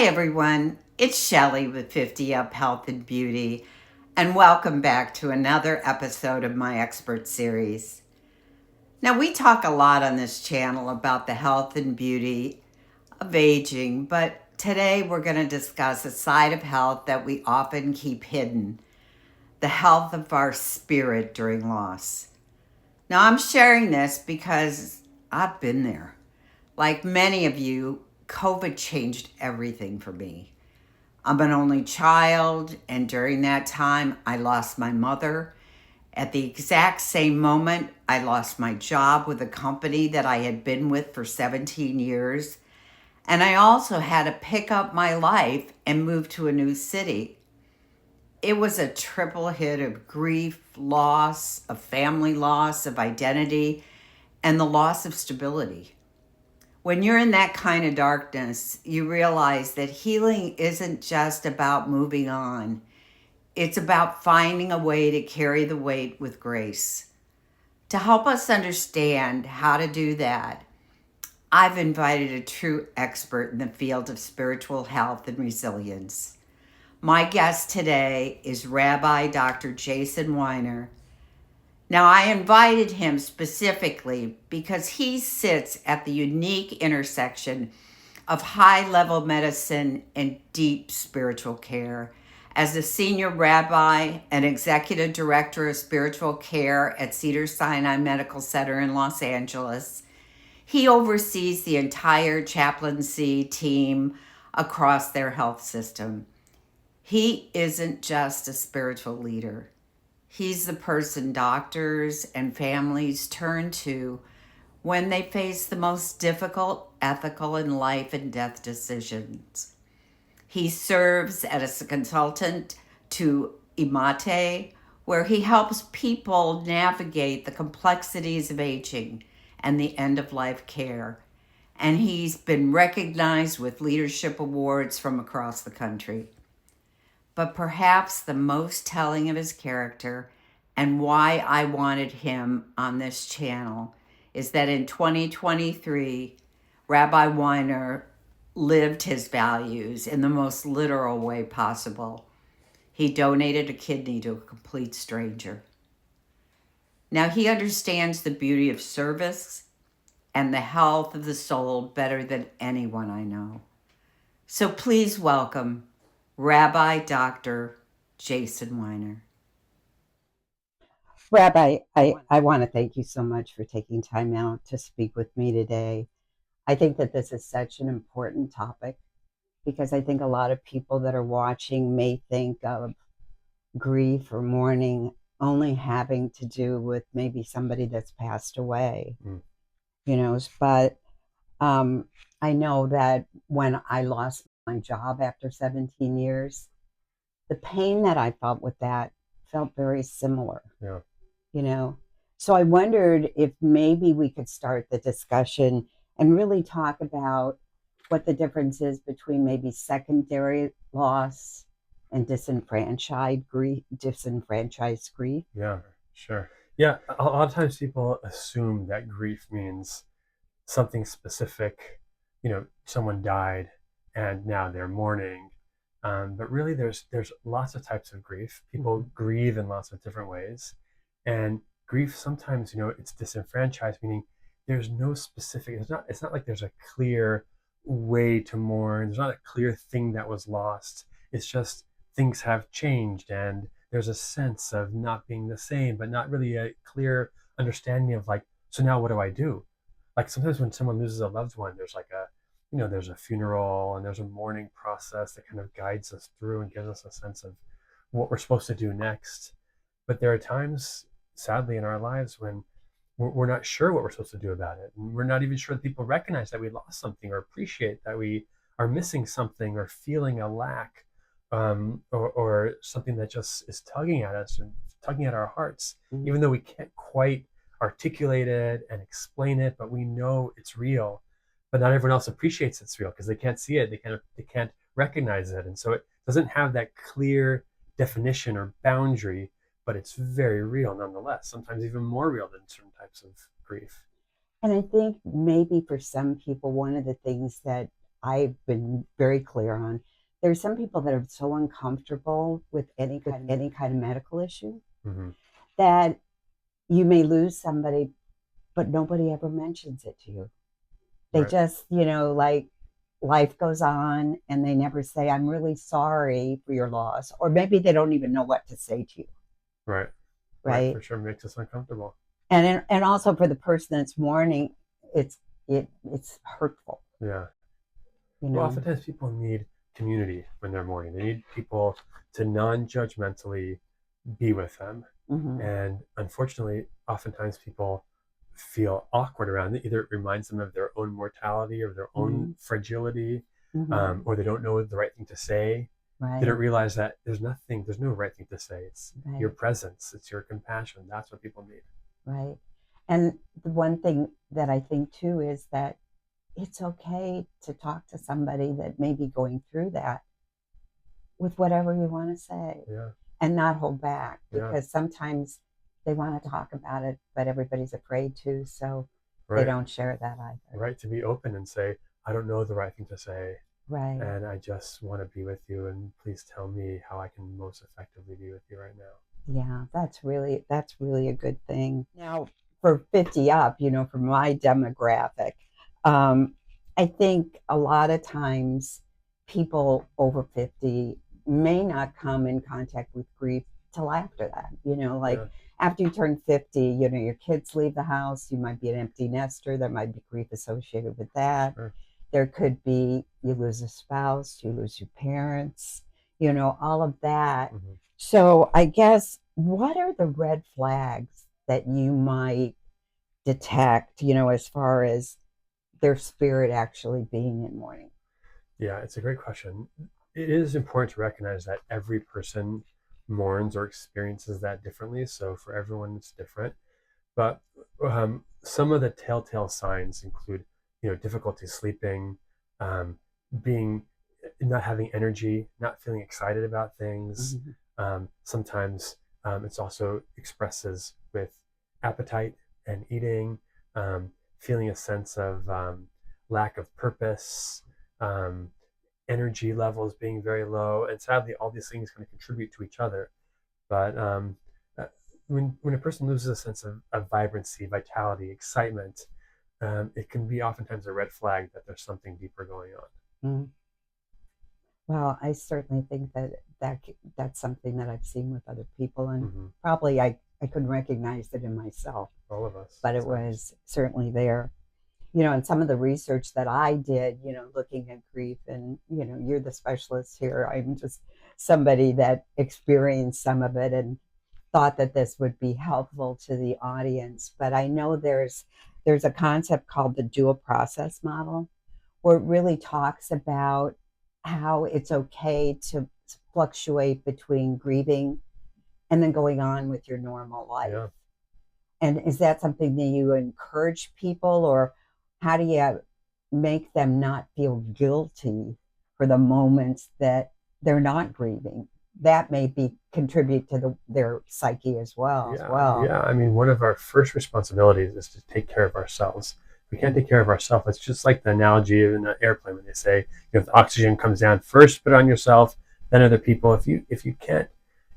everyone. It's Shelley with 50 Up Health and Beauty, and welcome back to another episode of my expert series. Now, we talk a lot on this channel about the health and beauty of aging, but today we're going to discuss a side of health that we often keep hidden: the health of our spirit during loss. Now, I'm sharing this because I've been there. Like many of you, COVID changed everything for me. I'm an only child, and during that time, I lost my mother. At the exact same moment, I lost my job with a company that I had been with for 17 years. And I also had to pick up my life and move to a new city. It was a triple hit of grief, loss, of family loss, of identity, and the loss of stability. When you're in that kind of darkness, you realize that healing isn't just about moving on. It's about finding a way to carry the weight with grace. To help us understand how to do that, I've invited a true expert in the field of spiritual health and resilience. My guest today is Rabbi Dr. Jason Weiner. Now, I invited him specifically because he sits at the unique intersection of high-level medicine and deep spiritual care. As a senior rabbi and executive director of spiritual care at Cedars-Sinai Medical Center in Los Angeles, he oversees the entire chaplaincy team across their health system. He isn't just a spiritual leader. He's the person doctors and families turn to when they face the most difficult ethical and life and death decisions. He serves as a consultant to Imate, where he helps people navigate the complexities of aging and the end-of-life care. And he's been recognized with leadership awards from across the country. But perhaps the most telling of his character and why I wanted him on this channel is that in 2023, Rabbi Weiner lived his values in the most literal way possible. He donated a kidney to a complete stranger. Now, he understands the beauty of service and the health of the soul better than anyone I know. So please welcome Rabbi Dr. Jason Weiner. Rabbi, I want to thank you so much for taking time out to speak with me today. I think that this is such an important topic because I think a lot of people that are watching may think of grief or mourning only having to do with maybe somebody that's passed away, but I know that when I lost my job after 17 years, the pain that I felt with that felt very similar. Yeah. So I wondered if maybe we could start the discussion and really talk about what the difference is between maybe secondary loss and disenfranchised grief. Yeah, sure. Yeah, a lot of times people assume that grief means something specific. Someone died and now they're mourning. But really, there's lots of types of grief. People grieve in lots of different ways. And grief sometimes, it's disenfranchised, meaning there's no specific, it's not like there's a clear way to mourn. There's not a clear thing that was lost. It's just things have changed and there's a sense of not being the same, but not really a clear understanding of like, so now what do I do? Like sometimes when someone loses a loved one, there's like there's a funeral and there's a mourning process that kind of guides us through and gives us a sense of what we're supposed to do next. But there are times, sadly, in our lives when we're not sure what we're supposed to do about it. And we're not even sure that people recognize that we lost something or appreciate that we are missing something or feeling a lack, or something that just is tugging at us and tugging at our hearts, even though we can't quite articulate it and explain it, but we know it's real. But not everyone else appreciates it's real because they can't see it, they can't recognize it, and so it doesn't have that clear definition or boundary, but it's very real nonetheless, sometimes even more real than certain types of grief. And I think maybe for some people, one of the things that I've been very clear on. There's some people that are so uncomfortable with any kind of medical issue that you may lose somebody, but nobody ever mentions it to you. They just, like life goes on and they never say, I'm really sorry for your loss. Or maybe they don't even know what to say to you. Right. Right. For sure makes us uncomfortable. And also for the person that's mourning, it's hurtful. Yeah. Well, oftentimes people need community when they're mourning. They need people to non-judgmentally be with them. And unfortunately, oftentimes people feel awkward around it. Either it reminds them of their own mortality or their own fragility, or they don't know the right thing to say. They don't realize that there's no right thing to say. It's your presence, it's your compassion. That's what people need. Right. And the one thing that I think too is that it's okay to talk to somebody that may be going through that with whatever you want to say. Yeah. And not hold back, because sometimes they want to talk about it, but everybody's afraid to, so they don't share that either. Right, to be open and say, I don't know the right thing to say. Right. And I just want to be with you, and please tell me how I can most effectively be with you right now. Yeah, that's really a good thing. Now, for 50 up, for my demographic, I think a lot of times people over 50 may not come in contact with grief till after that. After you turn 50, your kids leave the house, you might be an empty nester, there might be grief associated with that. Sure. There could be, you lose a spouse, you lose your parents, all of that. So I guess, what are the red flags that you might detect, as far as their spirit actually being in mourning? Yeah, it's a great question. It is important to recognize that every person mourns or experiences that differently. So for everyone, it's different. But some of the telltale signs include, difficulty sleeping, not having energy, not feeling excited about things. Sometimes it's also expresses with appetite and eating, feeling a sense of lack of purpose, energy levels being very low, and sadly, all these things kind of contribute to each other. But when a person loses a sense of vibrancy, vitality, excitement, it can be oftentimes a red flag that there's something deeper going on. Well, I certainly think that's something that I've seen with other people, and probably I couldn't recognize it in myself. All of us. But it was certainly there. And some of the research that I did, looking at grief, and, you're the specialist here. I'm just somebody that experienced some of it and thought that this would be helpful to the audience. But I know there's a concept called the dual process model, where it really talks about how it's okay to fluctuate between grieving and then going on with your normal life. Yeah. And is that something that you encourage people, or how do you make them not feel guilty for the moments that they're not grieving? That may contribute to their psyche as well. Yeah. I mean, one of our first responsibilities is to take care of ourselves. If we can't take care of ourselves, it's just like the analogy of an airplane when they say, if the oxygen comes down, first put it on yourself, then other people. If you can't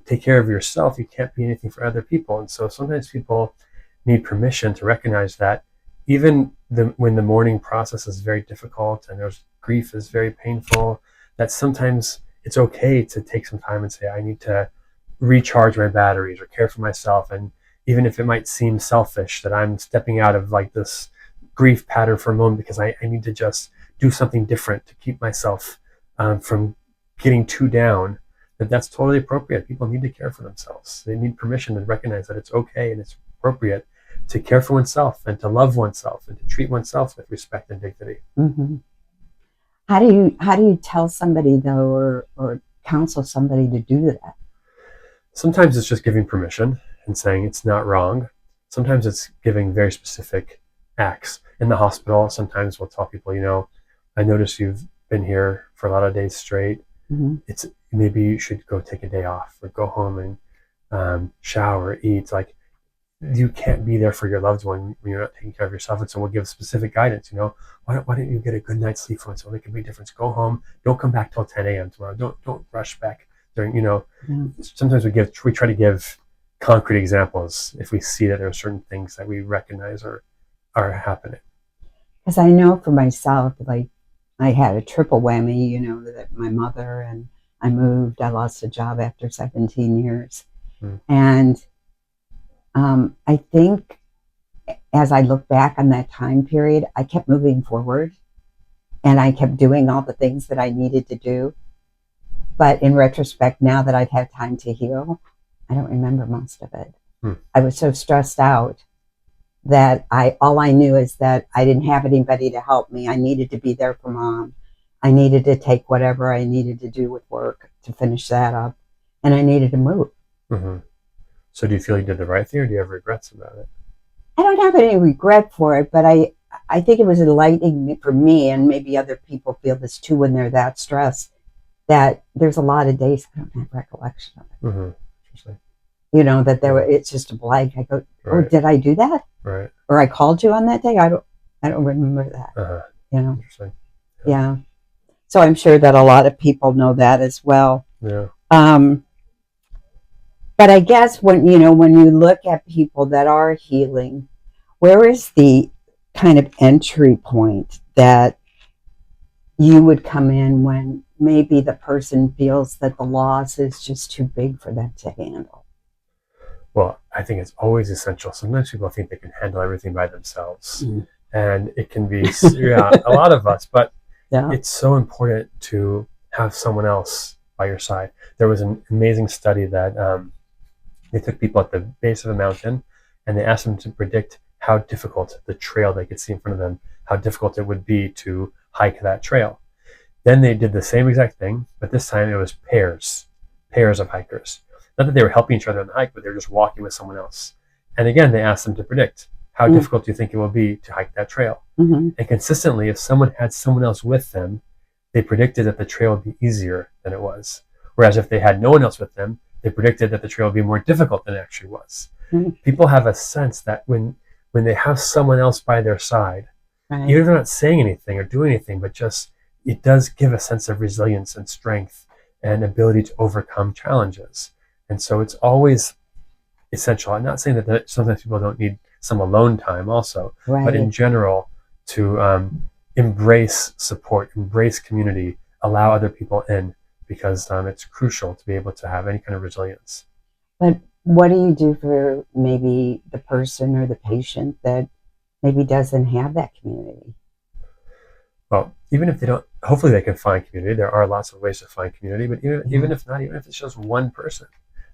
take care of yourself, you can't be anything for other people. And so sometimes people need permission to recognize that even when the mourning process is very difficult and there's grief is very painful, that sometimes it's okay to take some time and say, I need to recharge my batteries or care for myself. And even if it might seem selfish that I'm stepping out of like this grief pattern for a moment because I need to just do something different to keep myself from getting too down, that's totally appropriate. People need to care for themselves. They need permission to recognize that it's okay and it's appropriate to care for oneself and to love oneself and to treat oneself with respect and dignity. How do you tell somebody though, or counsel somebody to do that? Sometimes it's just giving permission and saying it's not wrong. Sometimes it's giving very specific acts. In the hospital, sometimes we'll tell people, I notice you've been here for a lot of days straight. It's maybe you should go take a day off or go home and shower, eat. Like, you can't be there for your loved one when you're not taking care of yourself. And so we'll give specific guidance, why don't you get a good night's sleep once? It'll make a big difference. Go home. Don't come back till 10 a.m. tomorrow. Don't rush back during, sometimes we try to give concrete examples if we see that there are certain things that we recognize are happening. Because I know for myself, like I had a triple whammy, that my mother and I moved. I lost a job after 17 years. And I think as I look back on that time period, I kept moving forward and I kept doing all the things that I needed to do. But in retrospect, now that I've had time to heal, I don't remember most of it. I was so stressed out that all I knew is that I didn't have anybody to help me. I needed to be there for Mom. I needed to take whatever I needed to do with work to finish that up. And I needed to move. Mm-hmm. So do you feel you did the right thing, or do you have regrets about it? I don't have any regret for it, but I think it was enlightening for me, and maybe other people feel this too when they're that stressed, that there's a lot of days I don't have recollection of it. Mm-hmm. Interesting. That it's just a blank. I go, right. Oh, did I do that? Right. Or I called you on that day? I don't remember that. Uh-huh. Interesting. Yeah. So I'm sure that a lot of people know that as well. Yeah. But I guess when you look at people that are healing, where is the kind of entry point that you would come in when maybe the person feels that the loss is just too big for them to handle? Well, I think it's always essential. Sometimes people think they can handle everything by themselves. And it can be, a lot of us, but it's so important to have someone else by your side. There was an amazing study that they took people at the base of a mountain and they asked them to predict how difficult the trail they could see in front of them, how difficult it would be to hike that trail. Then they did the same exact thing, but this time it was pairs of hikers. Not that they were helping each other on the hike, but they were just walking with someone else. And again, they asked them to predict, how difficult do you think it will be to hike that trail? And consistently, if someone had someone else with them, they predicted that the trail would be easier than it was. Whereas if they had no one else with them, they predicted that the trail would be more difficult than it actually was. People have a sense that when they have someone else by their side, even if they're not saying anything or doing anything, but just it does give a sense of resilience and strength and ability to overcome challenges. And so it's always essential. I'm not saying that sometimes people don't need some alone time also, but in general, to embrace support, embrace community, allow other people in, because it's crucial to be able to have any kind of resilience. But what do you do for maybe the person or the patient that maybe doesn't have that community? Well, even if they don't, hopefully they can find community. There are lots of ways to find community, but even if not, even if it's just one person,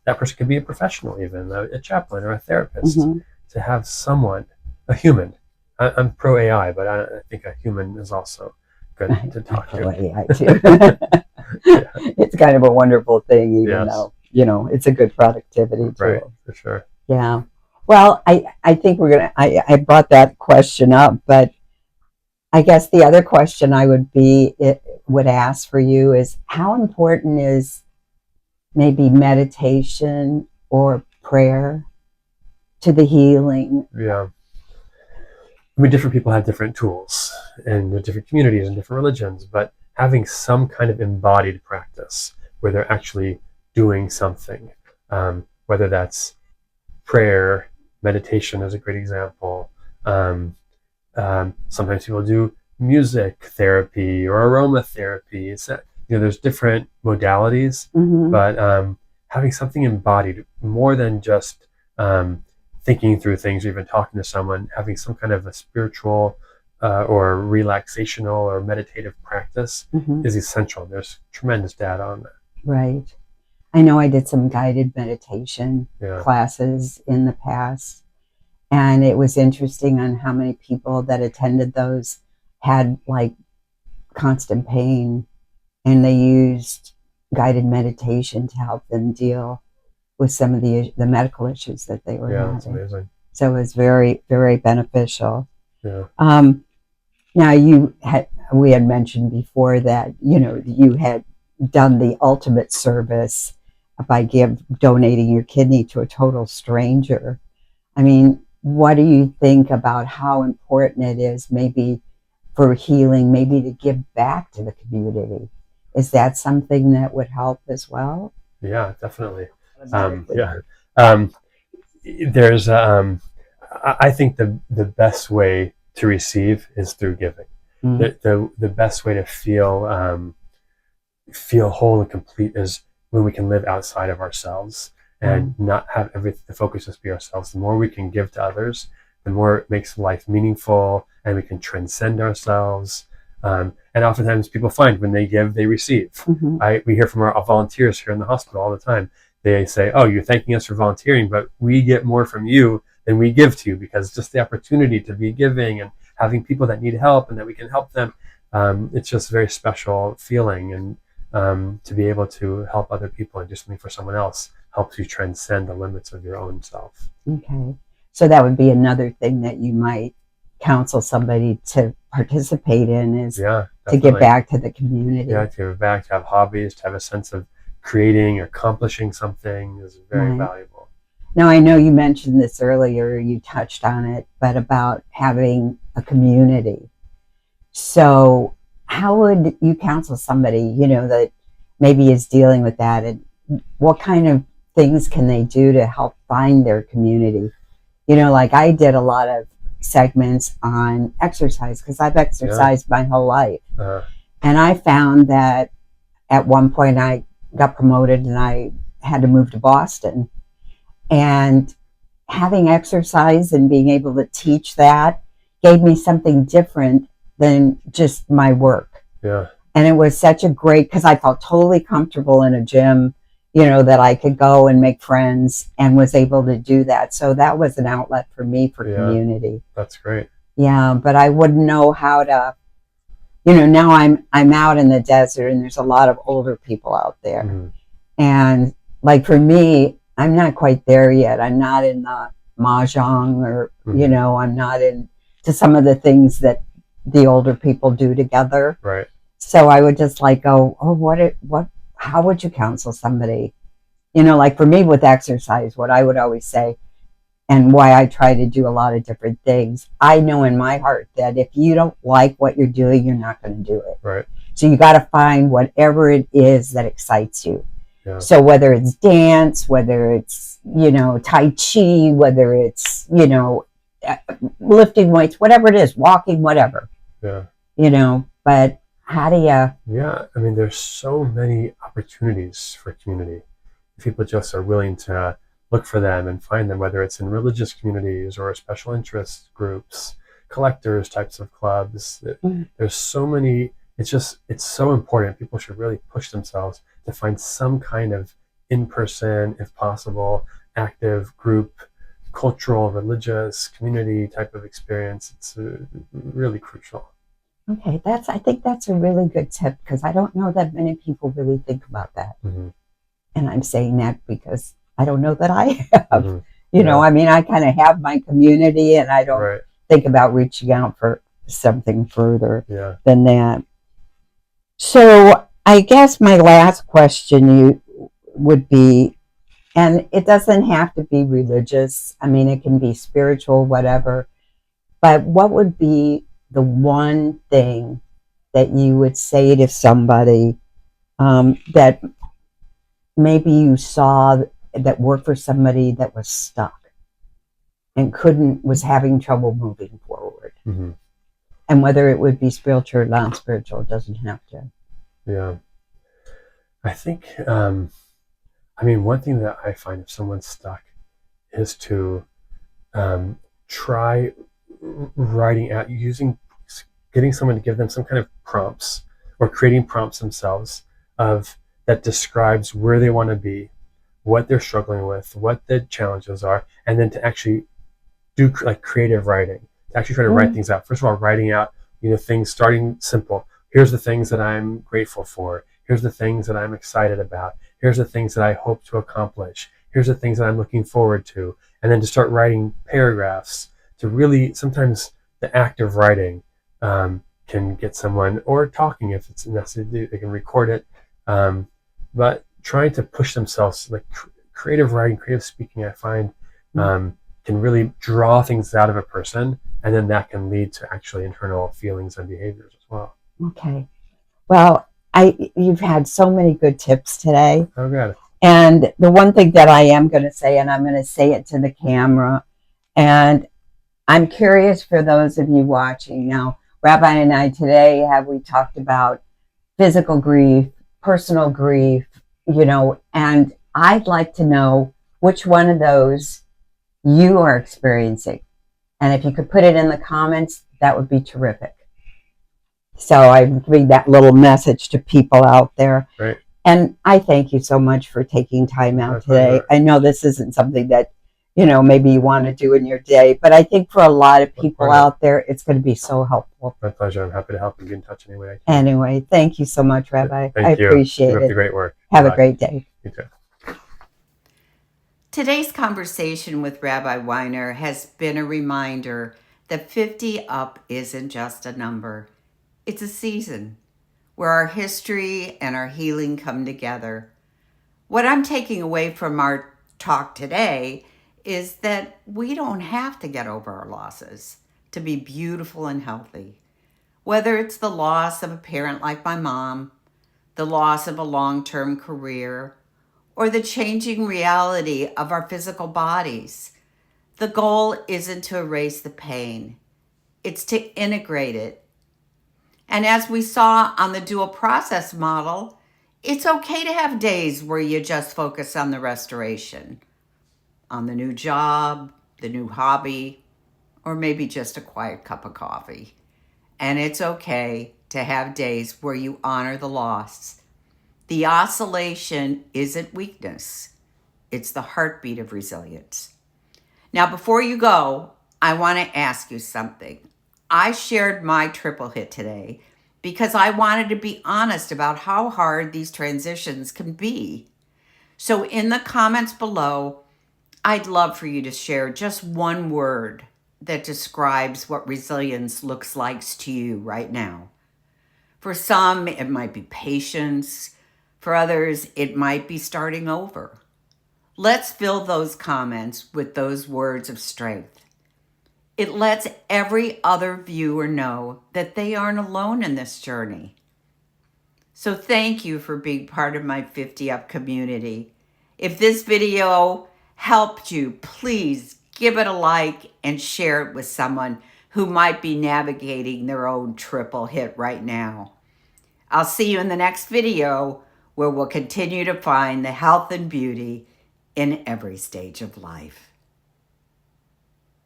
that person could be a professional, even a chaplain or a therapist, to have someone, a human. I'm pro AI, but I think a human is also good to talk to. AI too. It's kind of a wonderful thing, even though, it's a good productivity tool. Right, for sure. Yeah. Well, I think I brought that question up, but I guess the other question I would ask for you is, how important is maybe meditation or prayer to the healing? Yeah. I mean, different people have different tools and different communities and different religions, but having some kind of embodied practice where they're actually doing something, whether that's prayer, meditation is a great example. Sometimes people do music therapy or aromatherapy. It's there's different modalities, but having something embodied, more than just thinking through things or even talking to someone, having some kind of a spiritual or relaxational or meditative practice is essential. There's tremendous data on that. Right. I know I did some guided meditation classes in the past, and it was interesting on how many people that attended those had like constant pain, and they used guided meditation to help them deal with some of the medical issues that they were having. That's amazing. So it was very, very beneficial. Yeah. Now we had mentioned before that, you had done the ultimate service by donating your kidney to a total stranger. I mean, what do you think about how important it is maybe for healing, maybe to give back to the community? Is that something that would help as well? Yeah, definitely. Yeah. Um, there's I think the best way to receive is through giving. The best way to feel whole and complete is when we can live outside of ourselves and not have everything, the focus just be ourselves. The more we can give to others, the more it makes life meaningful, and we can transcend ourselves. And oftentimes people find when they give, they receive. We hear from our volunteers here in the hospital all the time. They say, oh, you're thanking us for volunteering, but we get more from you than we give to you, because just the opportunity to be giving and having people that need help and that we can help them, it's just a very special feeling. And to be able to help other people and do something for someone else helps you transcend the limits of your own self. Okay. So that would be another thing that you might counsel somebody to participate in, is to give back to the community. Yeah, to give back, to have hobbies, to have a sense of creating, accomplishing something is very valuable. Now, I know you mentioned this earlier, you touched on it, but about having a community. So how would you counsel somebody, that maybe is dealing with that, and what kind of things can they do to help find their community? Like I did a lot of segments on exercise because I've exercised my whole life. And I found that at one point I got promoted and I had to move to Boston. And having exercise and being able to teach that gave me something different than just my work. Yeah. And it was such a great, because I felt totally comfortable in a gym, that I could go and make friends, and was able to do that. So that was an outlet for me for community. That's great. Yeah, but I wouldn't know how to, now I'm out in the desert and there's a lot of older people out there. And like for me, I'm not quite there yet. I'm not in the mahjong or, I'm not into some of the things that the older people do together. Right. So I would just go, how would you counsel somebody? Like for me with exercise, what I would always say, and why I try to do a lot of different things, I know in my heart that if you don't like what you're doing, you're not going to do it. Right. So you got to find whatever it is that excites you. Yeah. So whether it's dance, whether it's, Tai Chi, whether it's, lifting weights, whatever it is, walking, whatever. Yeah. But how do you? Yeah. I mean, there's so many opportunities for community. If people just are willing to look for them and find them, whether it's in religious communities or special interest groups, collectors types of clubs. There's so many. It's so important. People should really push themselves to find some kind of in-person, if possible, active group, cultural, religious, community type of experience. It's really crucial. Okay, I think that's a really good tip, because I don't know that many people really think about that. And I'm saying that because I don't know that I have. I mean, I kind of have my community, and I don't think about reaching out for something further than that. So I guess my last question would be, and it doesn't have to be religious. I mean, it can be spiritual, whatever. But what would be the one thing that you would say to somebody that maybe you saw that worked for somebody that was stuck and was having trouble moving forward? And whether it would be spiritual or non-spiritual, it doesn't have to. Yeah. I think, one thing that I find if someone's stuck is to try writing out, getting someone to give them some kind of prompts, or creating prompts themselves that describes where they want to be, what they're struggling with, what the challenges are, and then to actually do creative writing, to actually try to write things out. First of all, writing out, things, starting simple. Here's the things that I'm grateful for. Here's the things that I'm excited about. Here's the things that I hope to accomplish. Here's the things that I'm looking forward to. And then to start writing paragraphs, to really, sometimes the act of writing can get someone, or talking if it's necessary, they can record it. But trying to push themselves, like creative writing, creative speaking, I find can really draw things out of a person, and then that can lead to actually internal feelings and behaviors as well. Okay. Well, you've had so many good tips today. Oh, good. And the one thing that I am going to say, and I'm going to say it to the camera, and I'm curious for those of you watching now, Rabbi and I today we talked about physical grief, personal grief, and I'd like to know which one of those you are experiencing. And if you could put it in the comments, that would be terrific. So I'm giving that little message to people out there. Right. And I thank you so much for taking time out today. Pleasure. I know this isn't something that, maybe you want to do in your day, but I think for a lot of people out there, it's going to be so helpful. My pleasure. I'm happy to help and get in touch any way I can. Anyway, thank you so much, Rabbi. Thank you. Appreciate Keep it. up the great work. Have a great day. You too. Today's conversation with Rabbi Weiner has been a reminder that 50 up isn't just a number. It's a season where our history and our healing come together. What I'm taking away from our talk today is that we don't have to get over our losses to be beautiful and healthy. Whether it's the loss of a parent like my mom, the loss of a long-term career, or the changing reality of our physical bodies, the goal isn't to erase the pain. It's to integrate it. And as we saw on the dual process model, it's okay to have days where you just focus on the restoration, on the new job, the new hobby, or maybe just a quiet cup of coffee. And it's okay to have days where you honor the loss. The oscillation isn't weakness. It's the heartbeat of resilience. Now, before you go, I want to ask you something. I shared my triple hit today because I wanted to be honest about how hard these transitions can be. So in the comments below, I'd love for you to share just one word that describes what resilience looks like to you right now. For some, it might be patience. For others, it might be starting over. Let's fill those comments with those words of strength. It lets every other viewer know that they aren't alone in this journey. So thank you for being part of my 50 Up community. If this video helped you, please give it a like and share it with someone who might be navigating their own triple hit right now. I'll see you in the next video where we'll continue to find the health and beauty in every stage of life.